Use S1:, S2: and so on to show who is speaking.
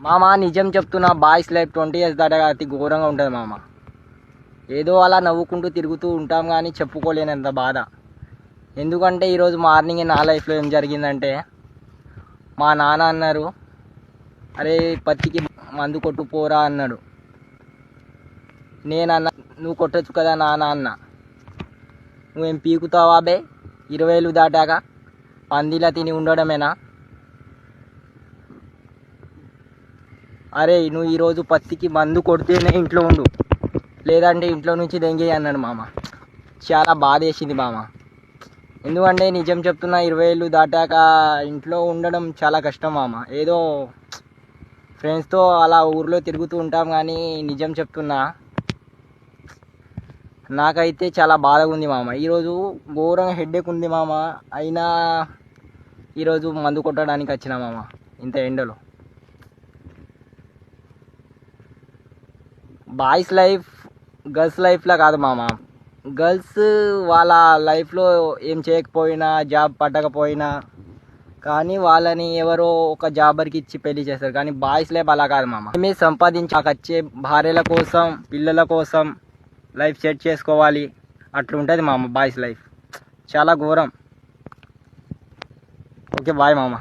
S1: మామ నిజం చెప్తున్నా, బాయ్స్ లైఫ్ 20 ఇయర్స్ దాకా అతి ఘోరంగా ఉంటుంది మామ. ఏదో అలా నవ్వుకుంటూ తిరుగుతూ ఉంటాం కానీ చెప్పుకోలేనంత బాధ. ఎందుకంటే ఈరోజు మార్నింగ్ నా లైఫ్లో ఏం జరిగిందంటే, మా నాన్న అన్నారు, అరే పత్తికి మందు కొట్టుపోరా అన్నాడు. నేనన్నా, నువ్వు కొట్టచ్చు కదా నాన్న అన్న. నువ్వేం పీకుతావా బే, 20 దాటాక పందిలా తిని ఉండడమేనా? అరే నువ్వు ఈరోజు పత్తికి మందు కొడితేనే ఇంట్లో ఉండు, లేదంటే ఇంట్లో నుంచి దెంగేయి అన్నాడు మామ. చాలా బాధ వేసింది మామ. ఎందుకంటే నిజం చెప్తున్నా, 20 దాటాక ఇంట్లో ఉండడం చాలా కష్టం మామ. ఏదో ఫ్రెండ్స్తో అలా ఊర్లో తిరుగుతూ ఉంటాం కానీ నిజం చెప్తున్నా, నాకైతే చాలా బాధగా ఉంది మామ. ఈరోజు ఘోరంగా హెడ్ఏక్ ఉంది మామ. అయినా ఈరోజు మందు కొట్టడానికి వచ్చిన మామ ఇంత ఎండలో. బాయ్స్ లైఫ్ గర్ల్స్ లైఫ్లా కాదు మామ. గర్ల్స్ వాళ్ళ లైఫ్లో ఏం చేయకపోయినా, జాబ్ పట్టకపోయినా కానీ వాళ్ళని ఎవరో ఒక జాబర్కి ఇచ్చి పెళ్లి చేస్తారు. కానీ బాయ్స్ లైఫ్ అలా కాదు మామ. మేము సంపాదించకొచ్చే భార్యల కోసం, పిల్లల కోసం లైఫ్ సెట్ చేసుకోవాలి, అట్లుంటుంది మామ బాయ్స్ లైఫ్. చాలా ఘోరం. ఓకే బాయ్ మామ.